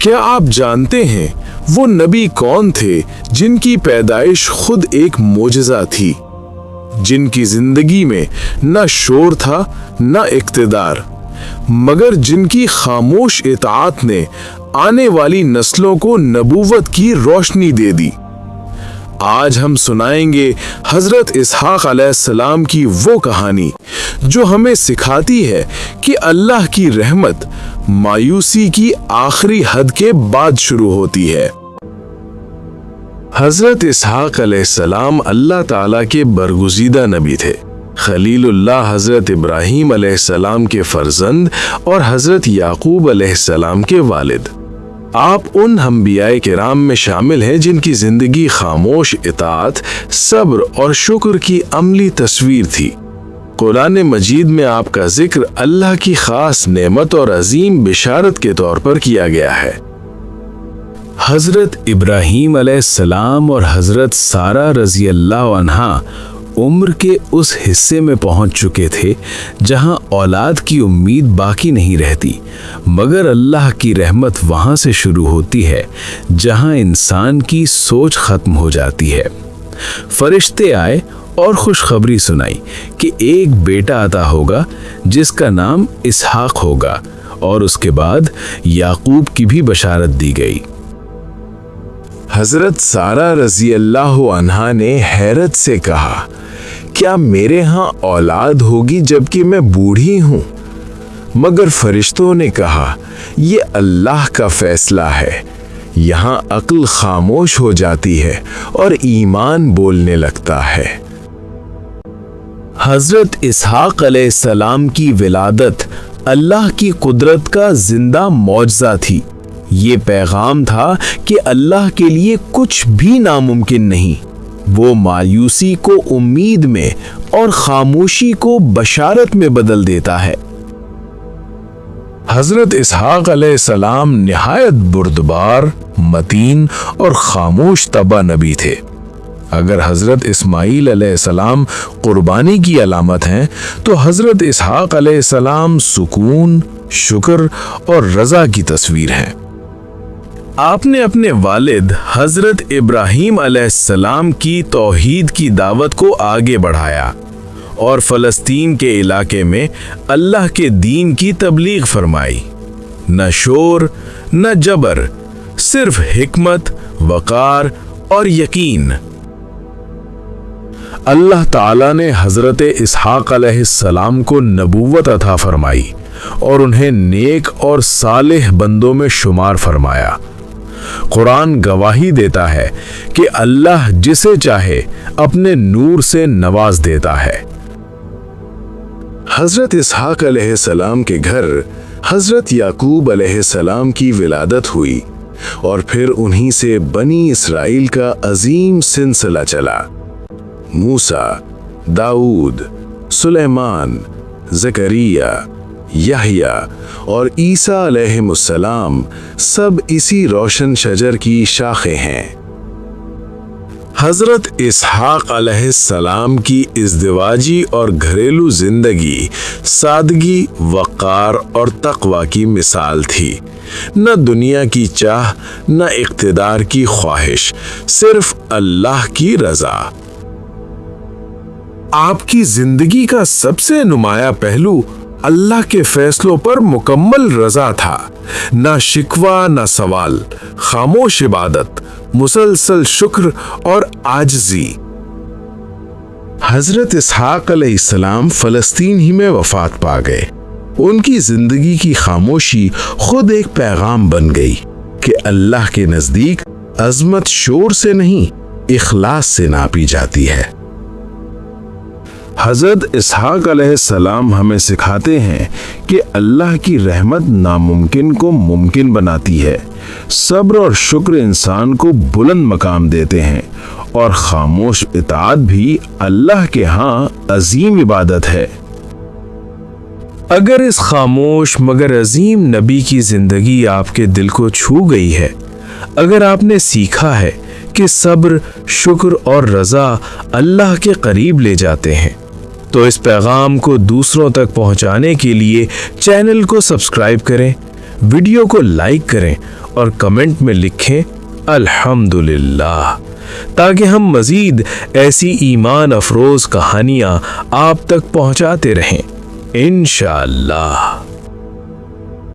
क्या आप जानते हैं वो नबी कौन थे जिनकी पैदाइश खुद एक मोजज़ा थी, जिनकी जिंदगी में न शोर था न इक्तिदार, मगर जिनकी खामोश इताअत ने आने वाली नस्लों को नबूवत की रोशनी दे दी। आज हम सुनाएंगे हजरत इसहाक अलैहिस्सलाम की वो कहानी जो हमें सिखाती है कि अल्लाह की रहमत मायूसी की आखिरी हद के बाद शुरू होती है। हजरत इसहाक अलैहिस्सलाम अल्लाह ताला के बरगुज़ीदा नबी थे। खलीलुल्लाह हजरत इब्राहीम अलैहिस्सलाम के फर्जंद और हजरत याकूब अलैहिस्सलाम के वालिद। आप उन अंबियाए किराम में शामिल हैं जिनकी जिंदगी खामोश इताअत, सब्र और शुक्र की अमली तस्वीर थी। कुरान मजीद में आपका जिक्र अल्लाह की खास नेमत और अजीम बिशारत के तौर पर किया गया है। हजरत इब्राहीम अलैहिस्सलाम और हजरत सारा रज़ी अल्लाह अन्हा उम्र के उस हिस्से में पहुंच चुके थे जहां औलाद की उम्मीद बाकी नहीं रहती, मगर अल्लाह की रहमत वहां से शुरू होती है जहां इंसान की सोच खत्म हो जाती है। फरिश्ते आए और खुशखबरी सुनाई कि एक बेटा अता होगा जिसका नाम इसहाक होगा, और उसके बाद याकूब की भी बशारत दी गई। हजरत सारा रज़ी अल्लाह अन्हा ने हैरत से कहा, क्या मेरे यहाँ औलाद होगी जबकि मैं बूढ़ी हूँ? मगर फरिश्तों ने कहा, ये अल्लाह का फैसला है। यहाँ अक्ल खामोश हो जाती है और ईमान बोलने लगता है। हजरत इसहाक अलैहिस्सलाम की विलादत अल्लाह की कुदरत का जिंदा मौजज़ा थी। ये पैगाम था कि अल्लाह के लिए कुछ भी नामुमकिन नहीं। वो मायूसी को उम्मीद में और खामोशी को बशारत में बदल देता है। हजरत इसहाक अलैहिस्सलाम निहायत बुर्दबार, मतीन और खामोश तबा नबी थे। अगर हजरत इस्माईल अलैहिस्सलाम कुर्बानी की अलामत हैं, तो हजरत इसहाक अलैहिस्सलाम सुकून, शुक्र और रजा की तस्वीर हैं। आपने अपने वालिद हजरत इब्राहीम अलैहिस्सलाम की तौहीद की दावत को आगे बढ़ाया और फ़लस्तीन के इलाके में अल्लाह के दीन की तबलीग फरमाई। न शोर न जबर, सिर्फ हिकमत, वक़ार और यकीन। अल्लाह ताला ने हजरत इसहाक अलैहिस्सलाम को नबूवत अता फरमाई और उन्हें नेक और सालेह बंदों में शुमार फरमाया। कुरान गवाही देता है कि अल्लाह जिसे चाहे अपने नूर से नवाज देता है। हजरत इसहाक अलैहिस्सलाम के घर हजरत याकूब अलैहिस्सलाम की विलादत हुई और फिर उन्हीं से बनी इसराइल का अजीम सिलसिला चला। मूसा, दाऊद, सुलेमान, ज़करिया, यहया और ईसा अलैहिमुस्सलाम सब इसी रोशन शजर की शाखें हैं। हजरत इसहाक अलैहिस्सलाम की इज़्दिवाजी और घरेलू जिंदगी सादगी, वक़ार और तक़वा की मिसाल थी। न दुनिया की चाह, न इक़्तिदार की ख्वाहिश, सिर्फ अल्लाह की रज़ा। आपकी जिंदगी का सबसे नुमाया पहलू अल्लाह के फैसलों पर मुकम्मल रजा था। ना शिकवा ना सवाल, खामोश इबादत, मुसलसल शुक्र और आजिज़ी। हजरत इसहाक अलैहिस्सलाम फ़लस्तीन ही में वफ़ात पा गए। उनकी जिंदगी की खामोशी खुद एक पैगाम बन गई कि अल्लाह के नज़दीक अज़मत शोर से नहीं, इखलास से नापी जाती है। हज़रत इसहाक अलैहिस्सलाम हमें सिखाते हैं कि अल्लाह की रहमत नामुमकिन को मुमकिन बनाती है। सब्र और शुक्र इंसान को बुलंद मकाम देते हैं और खामोश इताअत भी अल्लाह के यहाँ अजीम इबादत है। अगर इस खामोश मगर अजीम नबी की ज़िंदगी आपके दिल को छू गई है, अगर आपने सीखा है कि सब्र, शुक्र और रज़ा अल्लाह के करीब ले जाते हैं, तो इस पैगाम को दूसरों तक पहुंचाने के लिए चैनल को सब्सक्राइब करें, वीडियो को लाइक करें اور کمنٹ میں لکھیں الحمدللہ، تاکہ ہم مزید ایسی ایمان افروز کہانیاں آپ تک پہنچاتے رہیں انشاءاللہ۔